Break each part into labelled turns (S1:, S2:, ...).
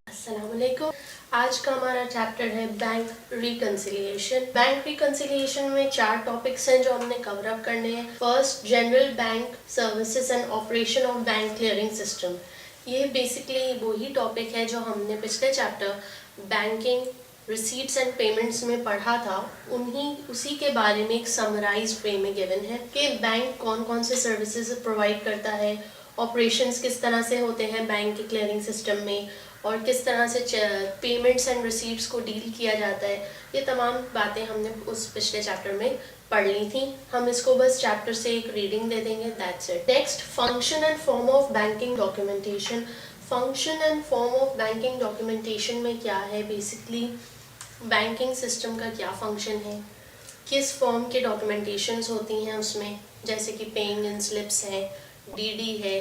S1: अस्सलामुअलैकुम। आज का हमारा चैप्टर है बैंक रिकंसिलिएशन। बैंक रिकंसिलिएशन में 4 टॉपिक्स हैं जो हमने कवर अप करने हैं। First, general bank services and operation of bank clearing system. ये बेसिकली वही टॉपिक है जो हमने पिछले chapter banking receipts and payments में पढ़ा था। उसी के बारे में एक समराइज्ड वे में गिवन है कि बैंक कौन कौन से सर्विसेज प्रोवाइड करता है, ऑपरेशंस किस तरह से होते हैं बैंक के क्लियरिंग सिस्टम में, और किस तरह से पेमेंट्स एंड रिसीट्स को डील किया जाता है। ये तमाम बातें हमने उस पिछले चैप्टर में पढ़ ली थी। हम इसको बस चैप्टर से एक रीडिंग दे देंगे, that's it. Next, function and form of banking documentation. Function and form of banking documentation में क्या है, बेसिकली बैंकिंग सिस्टम का क्या फंक्शन है, किस फॉर्म के डॉक्यूमेंटेशंस होती हैं उसमें, जैसे कि पेइंग इन स्लिप्स है, डीडी है,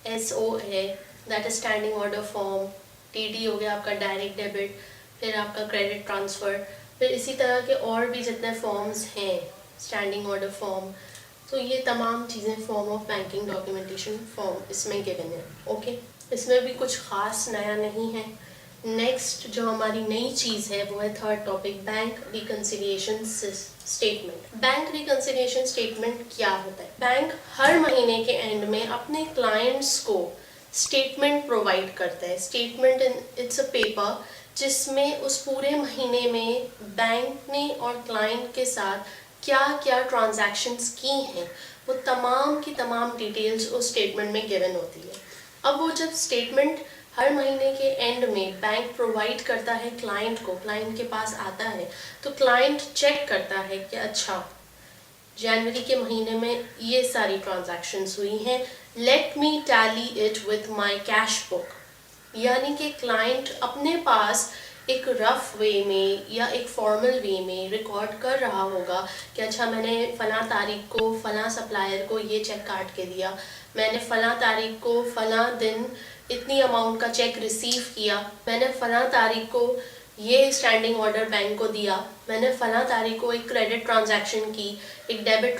S1: एसओ है, that is standing order form, TD हो गया आपका डायरेक्ट डेबिट, फिर आपका क्रेडिट ट्रांसफ़र, फिर इसी तरह के और भी जितने फॉर्म्स हैं, स्टैंडिंग ऑर्डर फॉर्म। तो ये तमाम चीज़ें form of banking documentation form इसमें गिवन है। ओके, इसमें भी कुछ ख़ास नया नहीं है। नेक्स्ट जो हमारी नई चीज़ है वो है third topic, bank reconciliation statement. Bank reconciliation statement क्या होता है? बैंक हर महीने के एंड में अपने क्लाइंट्स को स्टेटमेंट प्रोवाइड करता है। स्टेटमेंट इट्स अ पेपर जिसमें उस पूरे महीने में बैंक ने और क्लाइंट के साथ क्या क्या ट्रांजैक्शंस की हैं, वो तमाम की तमाम डिटेल्स उस स्टेटमेंट में गिवन होती है। अब वो जब स्टेटमेंट हर महीने के एंड में बैंक प्रोवाइड करता है क्लाइंट को, क्लाइंट के पास आता है, तो क्लाइंट चेक करता है कि अच्छा जनवरी के महीने में ये सारी ट्रांजैक्शंस हुई हैं, let me tally it with my cash book. यानी कि क्लाइंट अपने पास एक रफ वे में या एक फॉर्मल वे में रिकॉर्ड कर रहा होगा कि अच्छा मैंने फ़लाँ तारीख को फ़लाँ सप्लायर को ये चेक काट के दिया, मैंने फ़लाँ तारीख को फ़लाँ दिन इतनी अमाउंट का चेक रिसीव किया, मैंने फ़लाँ तारीख को ये स्टैंडिंग ऑर्डर बैंक को दिया, मैंने फ़लाँ तारीख को एक क्रेडिट ट्रांजैक्शन की, एक डेबिट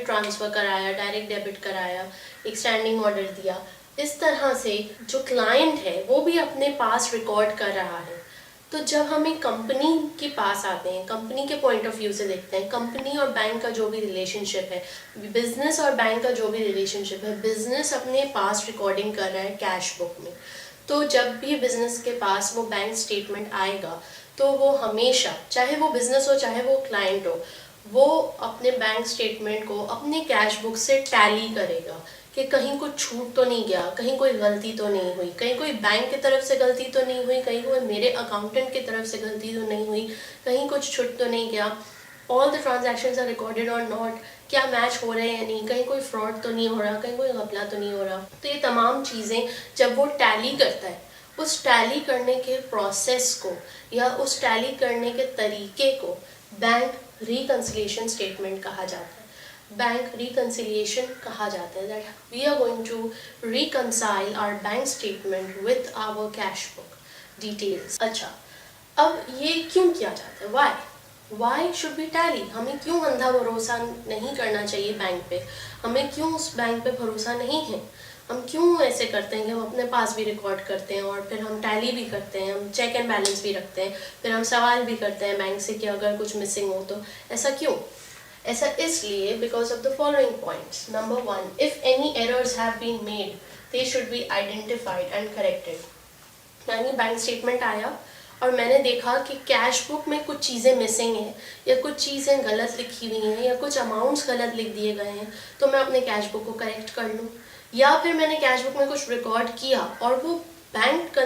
S1: ट्रांसफ़र कराया, डायरेक्ट डेबिट कराया, एक स्टैंडिंग ऑर्डर दिया। इस तरह से जो क्लाइंट है वो भी अपने पास रिकॉर्ड कर रहा है। तो जब हम एक कंपनी के पास आते हैं, कंपनी के पॉइंट ऑफ व्यू से देखते हैं, कंपनी और बैंक का जो भी रिलेशनशिप है, बिजनेस और बैंक का जो भी रिलेशनशिप है, बिजनेस अपने पास रिकॉर्डिंग कर रहा है कैश बुक में। तो जब भी बिजनेस के पास वो बैंक स्टेटमेंट आएगा तो वो हमेशा, चाहे वो बिजनेस हो चाहे वो क्लाइंट हो, वो अपने बैंक स्टेटमेंट को अपने कैश बुक से टैली करेगा कि कहीं कुछ छूट तो नहीं गया, कहीं कोई गलती तो नहीं हुई, कहीं कोई बैंक की तरफ से गलती तो नहीं हुई, कहीं कोई मेरे अकाउंटेंट की तरफ से गलती तो नहीं हुई, कहीं कुछ छूट तो नहीं गया, all the transactions are recorded और नॉट, क्या मैच हो रहे हैं या नहीं, कहीं कोई फ्रॉड तो नहीं हो रहा, कहीं कोई घपला तो नहीं हो रहा। तो ये तमाम चीज़ें जब वो टैली करता है, उस टैली करने के प्रोसेस को या उस टैली करने के तरीके को बैंक रिकंसिलिएशन स्टेटमेंट कहा जाता है, बैंक रिकंसिलिएशन कहा जाता है। That we are going to reconcile our bank statement with our cash book details. अच्छा, अब ये क्यों किया जाता है? Why should be tally? हमें क्यों अंधा भरोसा नहीं करना चाहिए बैंक पे? हमें क्यों उस बैंक पे भरोसा नहीं है? हम क्यों ऐसे करते हैं कि हम अपने पास भी रिकॉर्ड करते हैं और फिर हम टैली भी करते हैं, हम चेक एंड बैलेंस भी रखते हैं, फिर हम सवाल भी करते हैं बैंक से कि अगर कुछ मिसिंग हो तो? ऐसा क्यों? ऐसा इसलिए because of the following points. Number 1, if any errors have been made they should be identified and corrected. यानी बैंक स्टेटमेंट आया और मैंने देखा कि कैश बुक में कुछ चीज़ें मिसिंग हैं या कुछ चीज़ें गलत लिखी हुई हैं या कुछ अमाउंट्स गलत लिख दिए गए हैं, तो मैं अपने कैश बुक को करेक्ट कर लूँ। या फिर मैंने कैश बुक में कुछ रिकॉर्ड किया और वो बैंक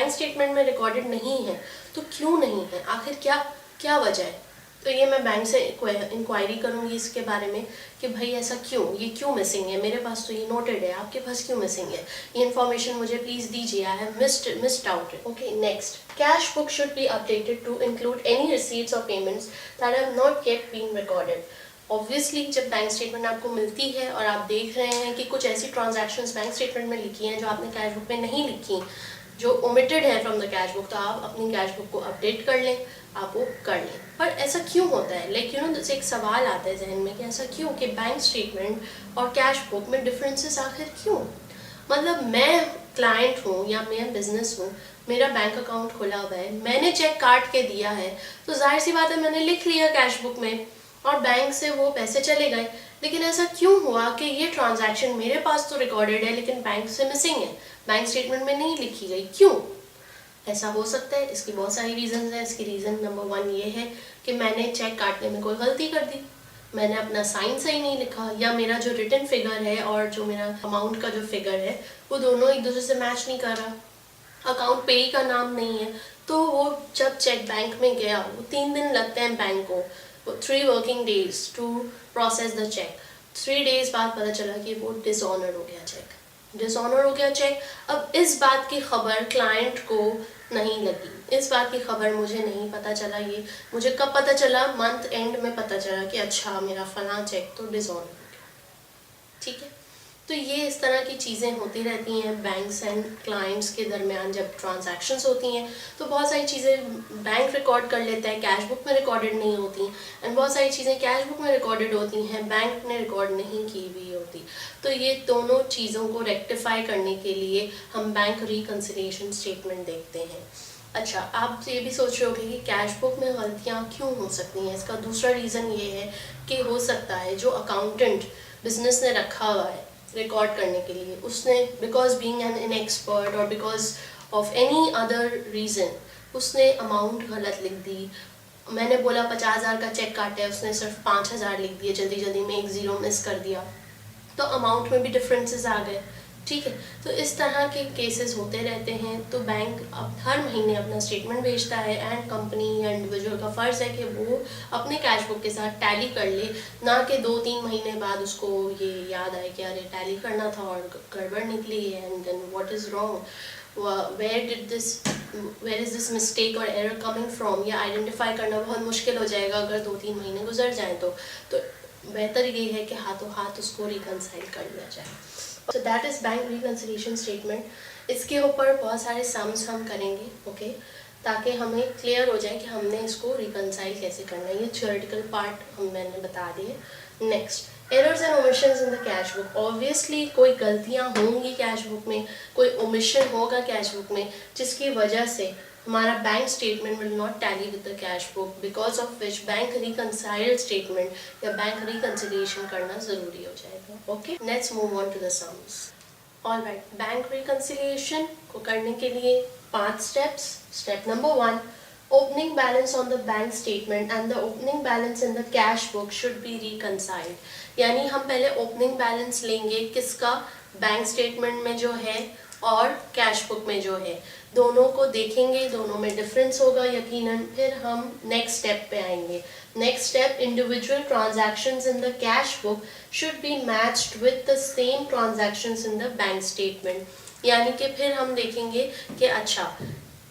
S1: स्टेटमेंट में रिकॉर्डेड नहीं है, तो क्यों नहीं है? आखिर क्या वजह है? तो ये मैं बैंक से इंक्वायरी करूँगी इसके बारे में कि भाई ऐसा क्यों, ये क्यों मिसिंग है, मेरे पास तो ये नोटेड है, आपके पास क्यों मिसिंग है, ये इन्फॉर्मेशन मुझे प्लीज़ दीजिए, I have missed out it. Okay, next, cash book should be updated to include any receipts और payments that have not yet been recorded. Obviously जब बैंक स्टेटमेंट आपको मिलती है और आप देख रहे हैं कि कुछ ऐसी ट्रांजैक्शंस बैंक स्टेटमेंट में लिखी हैं जो आपने कैश बुक में नहीं लिखी, जो ओमिटेड है फ्रॉम द कैश बुक, तो आप अपनी कैश बुक को अपडेट कर लें, आप वो कर लें। पर ऐसा क्यों होता है, लाइक एक सवाल आता है जहन में कि ऐसा क्यों कि बैंक स्टेटमेंट और कैश बुक में डिफरेंसेस आखिर क्यों। मतलब मैं क्लाइंट हूँ या मैं बिजनेस हूँ, मेरा बैंक अकाउंट खुला हुआ है, मैंने चेक काट के दिया है, तो जाहिर सी बात है मैंने लिख लिया कैश बुक में और बैंक से वो पैसे चले गए। लेकिन ऐसा क्यों हुआ कि ये ट्रांजैक्शन मेरे पास तो रिकॉर्डेड है लेकिन बैंक से मिसिंग है, बैंक स्टेटमेंट में नहीं लिखी गई, क्यों ऐसा हो सकता है? इसकी बहुत सारी रीजंस हैं। इसकी रीज़न नंबर 1 ये है कि मैंने चेक काटने में कोई गलती कर दी, मैंने अपना साइन सही नहीं लिखा, या मेरा जो रिटन फिगर है और जो मेरा अमाउंट का जो फिगर है वो दोनों एक दूसरे से मैच नहीं कर रहा, अकाउंट पेई का नाम नहीं है। तो वो जब चेक बैंक में गया, वो 3 दिन लगते हैं बैंक को, 3 working days to process the cheque. 3 days बाद पता चला कि वो डिसऑनर हो गया चेक, डिसऑनर हो गया चेक। अब इस बात की खबर क्लाइंट को नहीं लगी, इस बात की खबर मुझे नहीं पता चला। ये मुझे कब पता चला? मंथ एंड में पता चला कि अच्छा मेरा फलां चेक तो डिसऑनर हो गया। ठीक है, तो ये इस तरह की चीज़ें होती रहती हैं बैंक्स एंड क्लाइंट्स के दरमियान। जब ट्रांजैक्शंस होती हैं तो बहुत सारी चीज़ें बैंक रिकॉर्ड कर लेता है, कैश बुक में रिकॉर्डेड नहीं होती, एंड बहुत सारी चीज़ें कैश बुक में रिकॉर्डेड होती हैं, बैंक ने रिकॉर्ड नहीं की हुई होती। तो ये दोनों चीज़ों को रेक्टिफाई करने के लिए हम बैंक रिकन्सिलिएशन स्टेटमेंट देखते हैं। अच्छा, आप ये भी सोच रहे होगे कि कैश बुक में गलतियाँ क्यों हो सकती हैं। इसका दूसरा रीज़न ये है कि हो सकता है जो अकाउंटेंट बिजनेस ने रखा हुआ है रिकॉर्ड करने के लिए, उसने बिकॉज बीइंग एन इनएक्सपर्ट और because of any other reason उसने अमाउंट गलत लिख दी। मैंने बोला 50,000 का चेक काटा है, उसने सिर्फ 5,000 लिख दिए, जल्दी जल्दी में एक ज़ीरो मिस कर दिया, तो अमाउंट में भी डिफरेंसेस आ गए। ठीक है, तो इस तरह के केसेस होते रहते हैं। तो बैंक अब हर महीने अपना स्टेटमेंट भेजता है एंड कंपनी या इंडिविजुअल का फ़र्ज़ है कि वो अपने कैश बुक के साथ टैली कर ले, ना कि 2-3 महीने बाद उसको ये याद आए कि अरे टैली करना था और गड़बड़ निकली है, and then what is wrong, where is this mistake और एरर कमिंग फ्रॉम, ये आइडेंटिफाई करना बहुत मुश्किल हो जाएगा अगर 2-3 महीने गुजर जाएँ तो बेहतर ये है कि हाथों हाथ उसको रिकनसाइल कर लिया जाए। So that is bank reconciliation statement. इसके ऊपर बहुत सारे सम्स हम करेंगे, ओके, ताकि हमें क्लियर हो जाए कि हमने इसको रिकनसाइल कैसे करना है। ये थ्योरेटिकल पार्ट मैंने बता दिए। Next, errors and omissions in the cash book. Obviously कोई गलतियाँ होंगी कैश बुक में, कोई ओमिशन होगा कैश बुक में, जिसकी वजह से हमारा bank statement will not tally with the cash book, because of which bank reconciled statement या बैंक रिकन्सिलिएशन करना ज़रूरी हो जाएगा। Okay, let's move on to the sums. Alright, bank reconciliation को करने के लिए 5 steps. Step number 1, opening balance on the bank statement and the opening balance in the cash book should be reconciled। यानी हम पहले ओपनिंग बैलेंस लेंगे किसका, bank statement में जो है और कैश बुक में जो है, दोनों को देखेंगे, दोनों में डिफरेंस होगा यकीनन। फिर हम नेक्स्ट स्टेप पे आएंगे। Next step, individual transactions in the cash book should be matched with the same transactions in the bank statement. यानी कि फिर हम देखेंगे कि अच्छा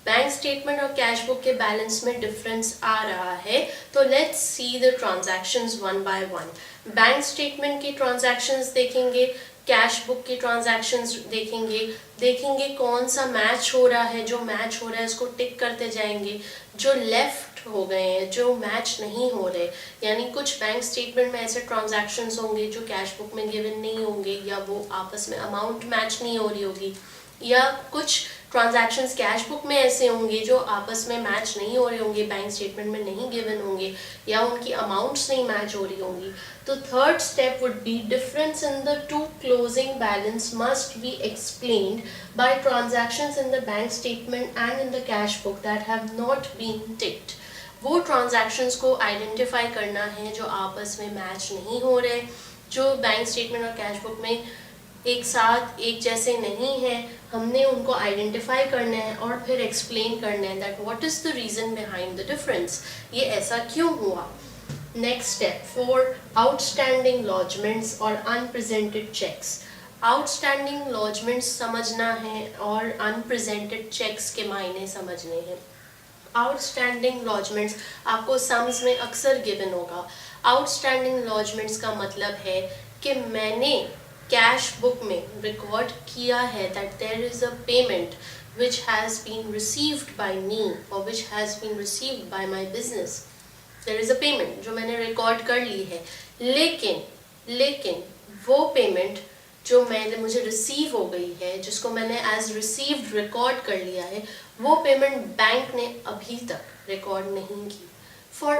S1: बैंक स्टेटमेंट और कैश बुक के बैलेंस में डिफरेंस आ रहा है, तो let's see the transactions one by one. Bank statement की ट्रांजैक्शंस देखेंगे, कैश बुक की ट्रांजैक्शंस देखेंगे कौन सा मैच हो रहा है, जो मैच हो रहा है उसको टिक करते जाएंगे, जो लेफ्ट हो गए हैं, जो मैच नहीं हो रहे, यानी कुछ बैंक स्टेटमेंट में ऐसे ट्रांजैक्शंस होंगे जो कैश बुक में गिवन नहीं होंगे, या वो आपस में अमाउंट मैच नहीं हो रही होगी, या कुछ ट्रांजैक्शंस कैश बुक में ऐसे होंगे जो आपस में मैच नहीं हो रहे होंगे, बैंक स्टेटमेंट में नहीं गिवन होंगे, या उनकी अमाउंट्स नहीं मैच हो रही होंगी। तो third step would be difference in the two closing balance must be explained by transactions in the bank statement and in the cash book that have not been ticked. वो transactions को identify करना है जो आपस में match नहीं हो रहे, जो बैंक स्टेटमेंट और कैश बुक में एक साथ एक जैसे नहीं हैं, हमने उनको आइडेंटिफाई करना है और फिर एक्सप्लेन करना है that what is the reason behind the difference, ये ऐसा क्यों हुआ। नेक्स्ट स्टेप 4, आउटस्टैंडिंग लॉजमेंट्स और अनप्रेजेंटेड चेक्स। आउटस्टैंडिंग लॉजमेंट्स समझना है और अनप्रेजेंटेड चेक्स के मायने समझने हैं। आउटस्टैंडिंग लॉजमेंट्स आपको सम्स में अक्सर गिवन होगा। आउटस्टैंडिंग लॉजमेंट्स का मतलब है कि मैंने कैश बुक में रिकॉर्ड किया है that there is a payment which has been received by me or which has been received by my business. There is a payment जो मैंने रिकॉर्ड कर ली है, लेकिन वो पेमेंट जो मुझे रिसीव हो गई है, जिसको मैंने एज रिसीव्ड रिकॉर्ड कर लिया है, वो पेमेंट बैंक ने अभी तक रिकॉर्ड नहीं की. For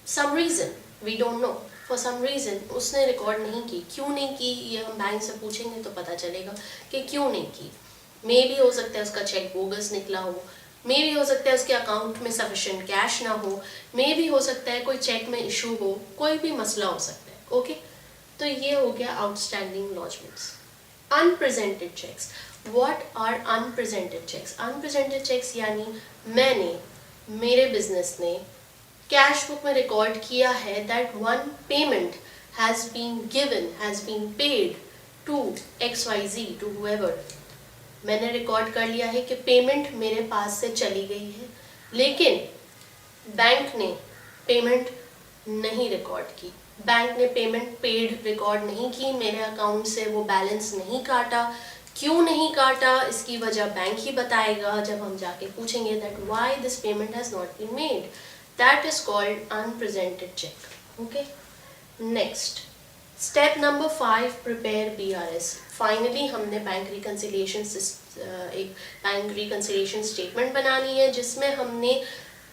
S1: some reason, we don't know, for some reason उसने रिकॉर्ड नहीं की. क्यों नहीं की ये हम बैंक से पूछेंगे तो पता चलेगा कि क्यों नहीं की. मे भी हो सकता है उसका चेक बोगस निकला हो, मे भी हो सकता है उसके अकाउंट में सफिशिएंट कैश ना हो, मे भी हो सकता है कोई चेक में इशू हो, कोई भी मसला हो सकता है. ओके, तो ये हो गया outstanding lodgements. Unpresented cheques. What are unpresented cheques? Unpresented cheques यानी मेरे बिजनेस ने कैश बुक में रिकॉर्ड किया है that one payment has been given, has been paid to XYZ, to whoever. मैंने रिकॉर्ड कर लिया है कि पेमेंट मेरे पास से चली गई है, लेकिन बैंक ने पेमेंट नहीं रिकॉर्ड की. बैंक ने पेमेंट पेड रिकॉर्ड नहीं की, मेरे अकाउंट से वो बैलेंस नहीं काटा. क्यों नहीं काटा इसकी वजह बैंक ही बताएगा जब हम जाके पूछेंगे that why this payment has not been made. That is called unpresented cheque. Okay, next step number 5, prepare BRS. Finally हमने बैंक रिकंसिलिएशन स्टेटमेंट बनानी है, जिसमें हमने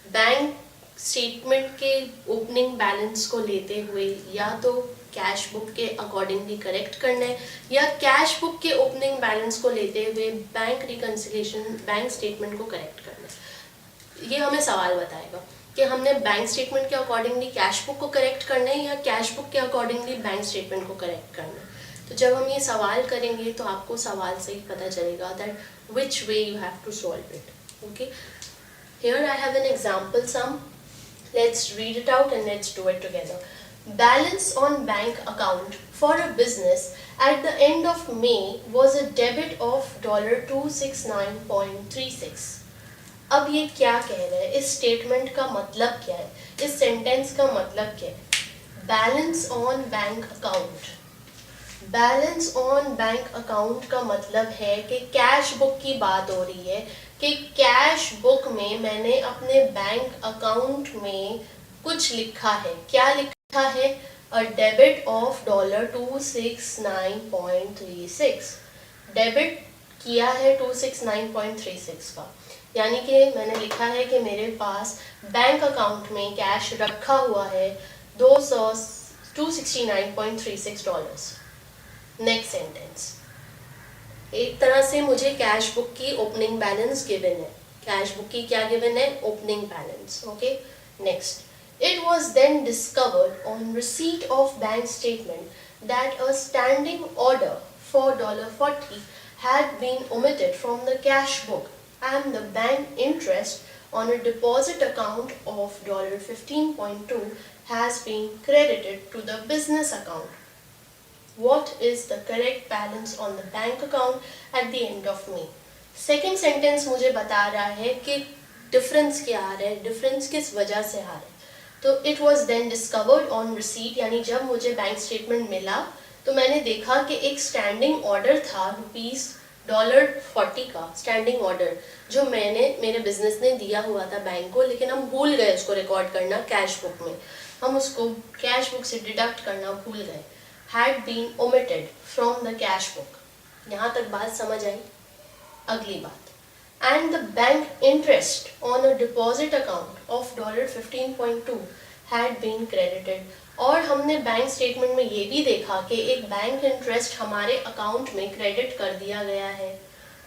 S1: बैंक स्टेटमेंट के ओपनिंग बैलेंस को लेते हुए या तो कैश बुक के अकॉर्डिंगली करेक्ट करना है, या कैश बुक के ओपनिंग बैलेंस को लेते हुए बैंक स्टेटमेंट को करेक्ट करना है. ये हमें सवाल बताएगा कि हमने बैंक स्टेटमेंट के अकॉर्डिंगली कैश बुक को करेक्ट करना है या कैश बुक के अकॉर्डिंगली बैंक स्टेटमेंट को करेक्ट करना है. तो जब हम ये सवाल करेंगे तो आपको सवाल से ही पता चलेगा that which way you have to solve it. Okay, here I have an example sum. Let's read it out and let's do it together. Balance on bank account for a business at the end of May was a debit of $269.36. अब ये क्या कह रहा है, इस statement का मतलब क्या है, इस सेंटेंस का मतलब क्या है? Balance on bank account. Balance on bank account का मतलब है कि कैश बुक की बात हो रही है कि कैश बुक में मैंने अपने बैंक अकाउंट में कुछ लिखा है. क्या लिखा है? A debit of $269.36. डेबिट किया है 269.36 का, यानी कि मैंने लिखा है कि मेरे पास बैंक अकाउंट में कैश रखा हुआ है $269.36. नेक्स्ट सेंटेंस, एक तरह से मुझे कैश बुक की ओपनिंग बैलेंस गिवन है. कैश बुक की क्या गिवन है? Opening balance. Okay, next. It was then discovered on receipt of bank statement that a standing order for $40 had been omitted from the cash book and the bank interest on a deposit account of $15.2 has been credited to the business account. What is the correct balance on the bank account at the end of May? Second sentence मुझे बता रहा है कि difference क्या आ रहा है, difference किस वजह से आ रहा है. तो it was then discovered on receipt, यानी जब मुझे बैंक स्टेटमेंट मिला तो मैंने देखा कि एक स्टैंडिंग ऑर्डर था $40 का स्टैंडिंग ऑर्डर, जो मैंने मेरे बिजनेस ने दिया हुआ था बैंक को, लेकिन हम भूल गए उसको रिकॉर्ड करना कैश बुक में. हम उसको कैश बुक से डिडक्ट करना भूल गए. Had been omitted from the cash book. यहाँ तक बात समझ आई? अगली बात, and the bank interest on a deposit account of $15.2 had been credited. और हमने बैंक स्टेटमेंट में ये भी देखा कि एक बैंक इंटरेस्ट हमारे अकाउंट में क्रेडिट कर दिया गया है.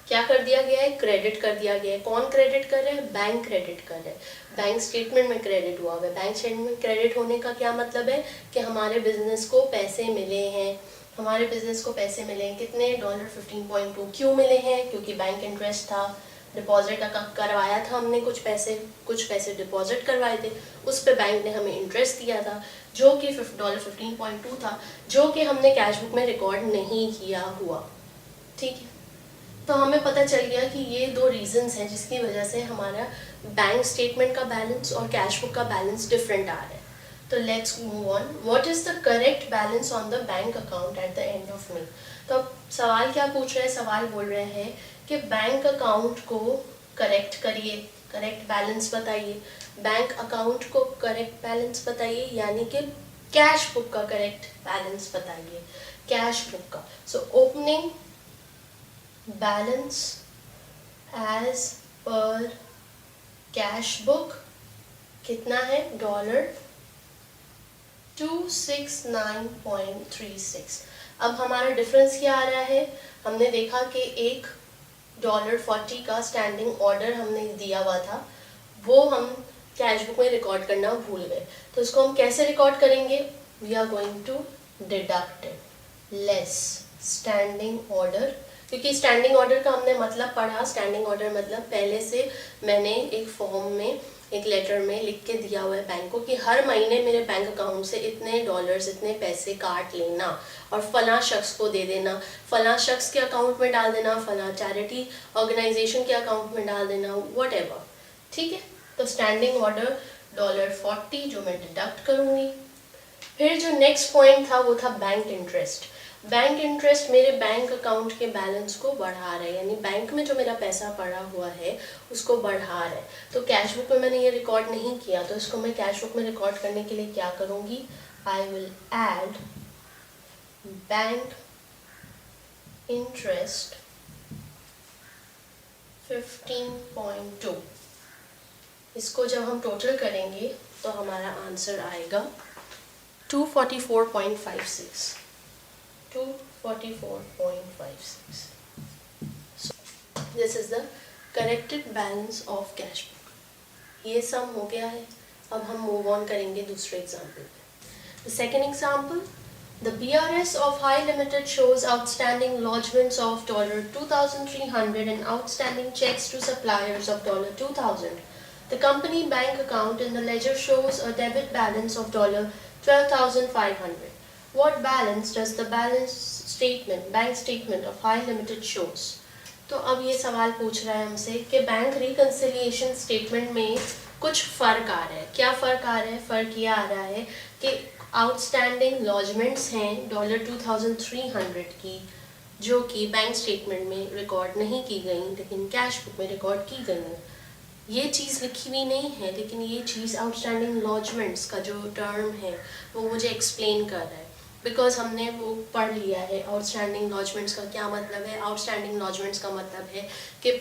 S1: क्या कर दिया गया है? क्रेडिट कर दिया गया है. कौन क्रेडिट कर रहे हैं? बैंक क्रेडिट कर रहे हैं. बैंक स्टेटमेंट में क्रेडिट हुआ है. बैंक स्टेटमेंट में क्रेडिट होने का क्या मतलब है कि हमारे बिजनेस को पैसे मिले हैं. हमारे बिजनेस को पैसे मिले हैं कितने? $15.2. क्यों मिले हैं? क्योंकि बैंक इंटरेस्ट था, डिपॉजिट करवाया था हमने, कुछ पैसे डिपॉजिट करवाए थे, उस पे बैंक ने हमें इंटरेस्ट दिया था जो कि $15.2 था, जो कि हमने कैश बुक में रिकॉर्ड नहीं किया हुआ. ठीक है, तो हमें पता चल गया कि ये दो रीजंस हैं जिसकी वजह से हमारा बैंक स्टेटमेंट का बैलेंस और कैश बुक का बैलेंस डिफरेंट आ रहा है. तो let's move on. What is the correct balance on the bank account at the end of May. तो अब सवाल क्या पूछ रहे हैं, सवाल बोल रहे हैं कि बैंक अकाउंट को करेक्ट करिए, करेक्ट बैलेंस बताइए. बैंक अकाउंट को करेक्ट बैलेंस बताइए यानी कि कैश बुक का करेक्ट बैलेंस बताइए, कैश बुक का. सो ओपनिंग बैलेंस एज पर कैश बुक कितना है, $269.36. अब हमारा डिफरेंस क्या आ रहा है, हमने देखा कि एक $40 का स्टैंडिंग ऑर्डर हमने दिया हुआ था, वो हम कैश बुक में रिकॉर्ड करना भूल गए. तो इसको हम कैसे रिकॉर्ड करेंगे, we are going to deduct it less standing order. क्योंकि स्टैंडिंग ऑर्डर का हमने मतलब पढ़ा, स्टैंडिंग ऑर्डर मतलब पहले से मैंने एक फॉर्म में, एक लेटर में लिख के दिया हुआ है बैंक को कि हर महीने मेरे बैंक अकाउंट से इतने डॉलर्स, इतने पैसे काट लेना और फला शख्स को दे देना, फला शख्स के अकाउंट में डाल देना, फला चैरिटी ऑर्गेनाइजेशन के अकाउंट में डाल देना, वट एवर. ठीक है, तो स्टैंडिंग ऑर्डर $40 जो मैं डिडक्ट करूँगी. फिर जो नेक्स्ट पॉइंट था वो था बैंक इंटरेस्ट. बैंक इंटरेस्ट मेरे बैंक अकाउंट के बैलेंस को बढ़ा रहा है, यानी बैंक में जो मेरा पैसा पड़ा हुआ है उसको बढ़ा रहा है. तो कैश बुक में मैंने ये रिकॉर्ड नहीं किया, तो इसको मैं कैश बुक में रिकॉर्ड करने के लिए क्या करूँगी, I will add bank interest 15.2. इसको जब हम टोटल करेंगे तो हमारा आंसर आएगा 244.56. 244.56. So this is the corrected balance of cash book. ये सम हो गया है. अब हम मूव ऑन करेंगे दूसरे एग्जाम्पल पे. The second example, the BRS of High Limited shows outstanding lodgements of $2,300 and outstanding checks to suppliers of $2,000. The company bank account in the ledger shows a debit balance of $12,500. What balance does the balance statement, bank statement of High Limited shows? तो अब ये सवाल पूछ रहा है हमसे कि bank reconciliation statement में कुछ फ़र्क आ रहा है. क्या फ़र्क आ रहा है, फ़र्क ये आ रहा है कि आउटस्टैंडिंग लॉजमेंट्स हैं $2,300 की, जो कि बैंक स्टेटमेंट में रिकॉर्ड नहीं की गई लेकिन कैश बुक में रिकॉर्ड की गई हैं. ये चीज़ लिखी हुई नहीं है लेकिन ये चीज़ आउटस्टैंडिंग लॉजमेंट्स का जो टर्म है वो मुझे एक्सप्लेन कर रहा है, बिकॉज हमने वो पढ़ लिया है. आउटस्टैंडिंग लॉजमेंट्स का क्या मतलब है, आउटस्टैंडिंग लॉजमेंट्स का मतलब है कि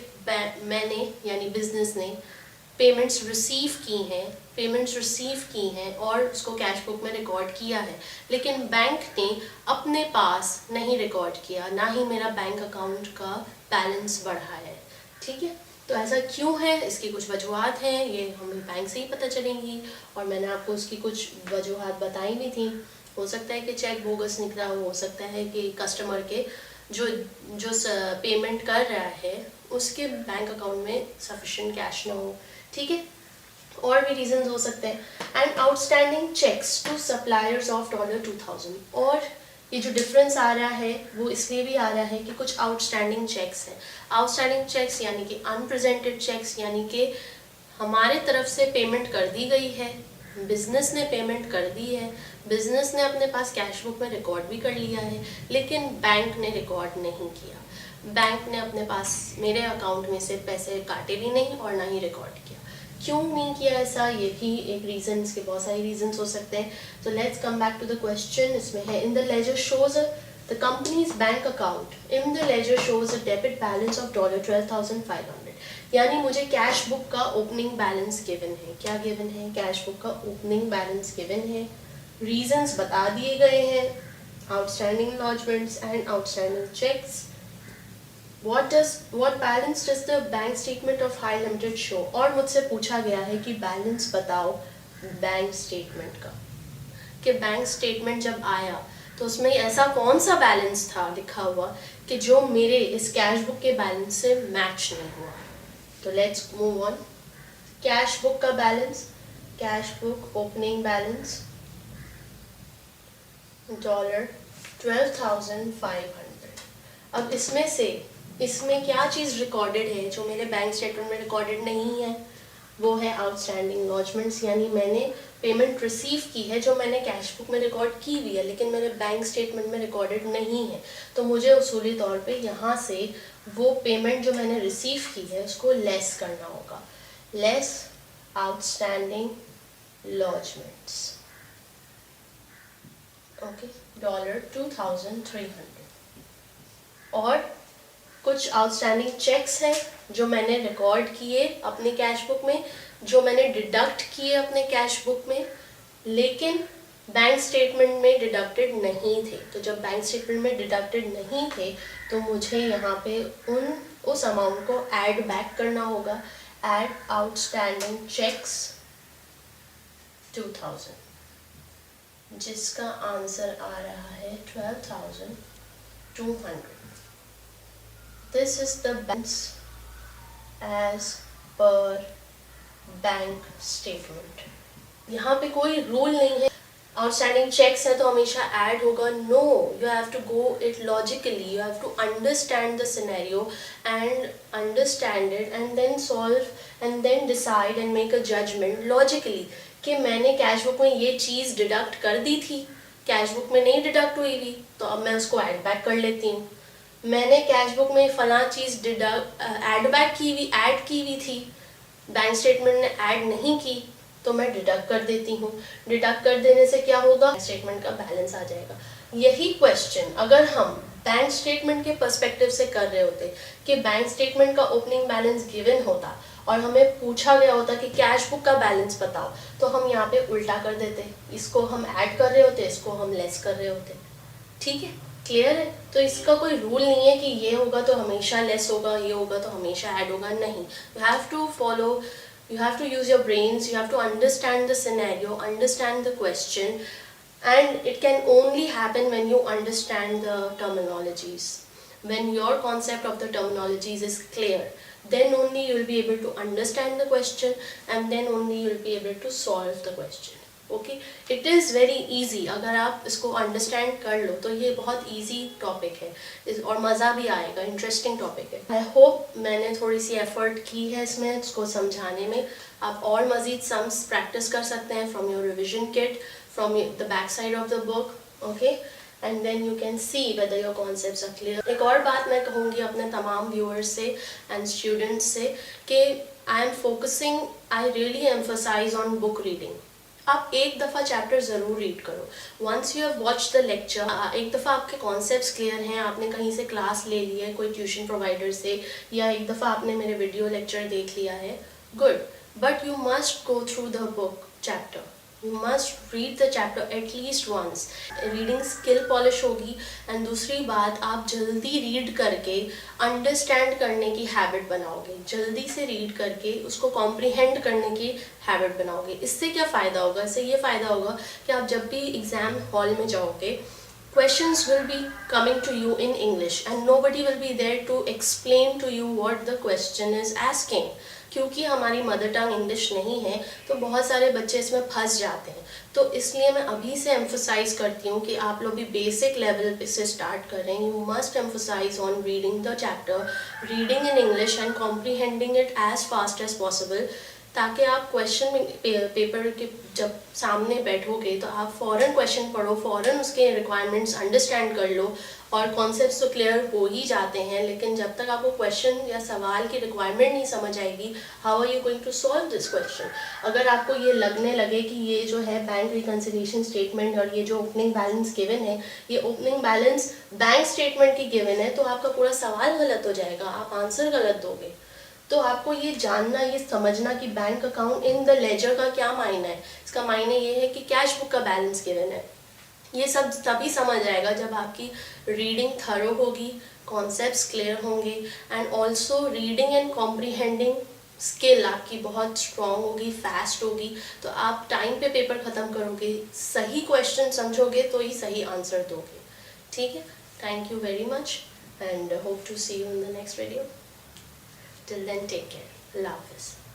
S1: मैंने यानी बिजनेस ने पेमेंट्स रिसीव की हैं और उसको कैश बुक में रिकॉर्ड किया है, लेकिन बैंक ने अपने पास नहीं रिकॉर्ड किया, ना ही मेरा बैंक अकाउंट का बैलेंस बढ़ा है. ठीक है, तो ऐसा क्यों है, इसकी कुछ वजूहत हैं, ये हमें बैंक से ही पता चलेंगी और मैंने आपको उसकी कुछ वजूहत बताई भी थी. हो सकता है कि चेक बोगस निकला हो सकता है कि कस्टमर के जो पेमेंट कर रहा है उसके बैंक अकाउंट में सफिशिएंट कैश ना हो. ठीक है, और भी रीजंस हो सकते हैं. And outstanding cheques to suppliers of $2,000. और ये जो डिफरेंस आ रहा है वो इसलिए भी आ रहा है कि कुछ आउटस्टैंडिंग चेक्स हैं. आउटस्टैंडिंग चेक्स यानी कि अनप्रेजेंटेड चेक्स, यानी कि हमारे तरफ से पेमेंट कर दी गई है, बिजनेस ने पेमेंट कर दी है, बिजनेस ने अपने पास कैश बुक में रिकॉर्ड भी कर लिया है, लेकिन बैंक ने रिकॉर्ड नहीं किया. बैंक ने अपने पास मेरे अकाउंट में से पैसे काटे भी नहीं और ना ही रिकॉर्ड किया. क्यों नहीं किया ऐसा, ये भी एक रीज़न, इसके बहुत सारे रीजंस हो सकते हैं. तो let's come back to the question. इसमें है in the ledger shows the company's bank account in the ledger shows a debit balance of $12,500. यानी मुझे कैश बुक का ओपनिंग बैलेंस गिवन है. क्या गिवन है, कैश बुक का ओपनिंग बैलेंस गिवन है. रीजंस बता दिए गए हैं, outstanding lodgements and outstanding cheques. What balance does the bank statement of High Limited show? और मुझसे पूछा गया है कि बैलेंस बताओ बैंक स्टेटमेंट का, कि बैंक स्टेटमेंट जब आया तो उसमें ऐसा कौन सा बैलेंस था लिखा हुआ कि जो मेरे इस कैश बुक के बैलेंस से मैच नहीं हुआ. तो let's move on. Cash book का balance, cash book opening balance $12,500. अब इसमें क्या चीज़ रिकॉर्डेड है जो मेरे बैंक स्टेटमेंट में रिकॉर्डेड नहीं है, वो है आउटस्टैंडिंग लॉजमेंट्स, यानी मैंने पेमेंट रिसीव की है जो मैंने कैश बुक में रिकॉर्ड की हुई है लेकिन मेरे बैंक स्टेटमेंट में रिकॉर्डेड नहीं है, तो मुझे उसूली तौर पे यहाँ से वो पेमेंट जो मैंने रिसीव की है उसको लेस करना होगा। Less outstanding lodgements, okay, $2,300। और कुछ आउटस्टैंडिंग चेक्स हैं जो मैंने रिकॉर्ड किए अपने कैश बुक में, जो मैंने डिडक्ट किए अपने कैश बुक में, लेकिन बैंक स्टेटमेंट में डिडक्टेड नहीं थे। तो जब बैंक स्टेटमेंट में डिडक्टेड नहीं थे तो मुझे यहाँ पे उस अमाउंट को ऐड बैक करना होगा। ऐड आउटस्टैंडिंग चेक्स 2000, जिसका आंसर आ रहा है 12,200। This is the balance as per bank statement. यहाँ पे कोई रूल नहीं है आउटस्टैंडिंग चेक्स है तो हमेशा ऐड होगा। No, you have to go it logically, you have to understand the scenario and understand it and then solve and then decide and make a judgment logically कि मैंने cash book में ये चीज़ deduct कर दी थी, cash book में नहीं deduct हुई थी तो अब मैं उसको ऐड बैक कर लेती हूँ। मैंने कैश बुक में फला चीज़ ऐड बैक ऐड की हुई थी, बैंक स्टेटमेंट ने ऐड नहीं की तो मैं डिडक्ट कर देती हूँ। डिडक्ट कर देने से क्या होगा, स्टेटमेंट का बैलेंस आ जाएगा। यही क्वेश्चन अगर हम बैंक स्टेटमेंट के पर्सपेक्टिव से कर रहे होते कि बैंक स्टेटमेंट का ओपनिंग बैलेंस गिवन होता और हमें पूछा गया होता कि कैश बुक का बैलेंस बताओ, तो हम यहाँ पे उल्टा कर देते, इसको हम ऐड कर रहे होते, इसको हम लेस कर रहे होते। ठीक है, क्लियर है? तो इसका कोई रूल नहीं है कि ये होगा तो हमेशा लेस होगा, ये होगा तो हमेशा ऐड होगा, नहीं। You have to follow, you have to use your brains, you have to understand the scenario, understand the question, and it can only happen when you understand the terminologies. When your concept of the terminologies is clear, then only you will be able to understand the question and then only you will be able to solve the question. Okay, it is very easy. अगर आप इसको understand कर लो तो ये बहुत easy topic है और मज़ा भी आएगा, इंटरेस्टिंग टॉपिक है। आई होप मैंने थोड़ी सी एफर्ट की है इसमें इसको समझाने में। आप और मज़ीद सम्स प्रैक्टिस कर सकते हैं from your revision kit, from the back side of the book, okay, and then you can see whether your concepts are clear. एक और बात मैं कहूँगी अपने तमाम व्यूअर्स से एंड स्टूडेंट्स से कि I am focusing, I really emphasize on book reading. आप एक दफ़ा चैप्टर ज़रूर रीड करो। Once you have watch the lecture, एक दफ़ा आपके कॉन्सेप्ट्स क्लियर हैं, आपने कहीं से क्लास ले ली है कोई ट्यूशन प्रोवाइडर से, या एक दफ़ा आपने मेरे वीडियो लेक्चर देख लिया है, good, but you must go through the book chapter, you must read the chapter at least once. Reading skill polish होगी एंड दूसरी बात, आप जल्दी रीड करके अंडरस्टैंड करने की हैबिट बनाओगे, जल्दी से रीड करके उसको कॉम्प्रीहेंड करने की हैबिट बनाओगे। इससे क्या फ़ायदा होगा, इससे ये फ़ायदा होगा कि आप जब भी एग्ज़ाम हॉल में जाओगे, questions will be coming to you in English and nobody will be there to explain to you what the question is asking। क्योंकि हमारी मदर टंग इंग्लिश नहीं है तो बहुत सारे बच्चे इसमें फंस जाते हैं। तो इसलिए मैं अभी से एम्फोसाइज करती हूँ कि आप लोग भी बेसिक लेवल से स्टार्ट करें। You must emphasize on reading the chapter, reading in English and comprehending it as fast as possible, ताकि आप क्वेश्चन पेपर के जब सामने बैठोगे तो आप फ़ौरन क्वेश्चन पढ़ो, फ़ौरन उसके रिक्वायरमेंट्स अंडरस्टैंड कर लो। और कॉन्सेप्ट्स तो क्लियर हो ही जाते हैं, लेकिन जब तक आपको क्वेश्चन या सवाल की रिक्वायरमेंट नहीं समझ आएगी, how are you going to solve this question. अगर आपको ये लगने लगे कि ये जो है बैंक रिकन्सिलिएशन स्टेटमेंट और ये जो ओपनिंग बैलेंस गिवन है, ये ओपनिंग बैलेंस बैंक स्टेटमेंट की गिवन है, तो आपका पूरा सवाल गलत हो जाएगा, आप आंसर गलत दोगे। तो आपको ये जानना, ये समझना कि bank account in the ledger का क्या मायना है। इसका मायने ये है कि कैश बुक का बैलेंस गिवन है। ये सब तभी समझ आएगा जब आपकी रीडिंग थरो होगी, कॉन्सेप्ट्स क्लियर होंगे and also reading and comprehending skill आपकी बहुत स्ट्रॉन्ग होगी, फास्ट होगी। तो आप टाइम पे पेपर ख़त्म करोगे, सही क्वेश्चन समझोगे तो ही सही आंसर दोगे। ठीक है, thank you very much and hope to see you in the next video. Till then, take care. Allah Hafiz.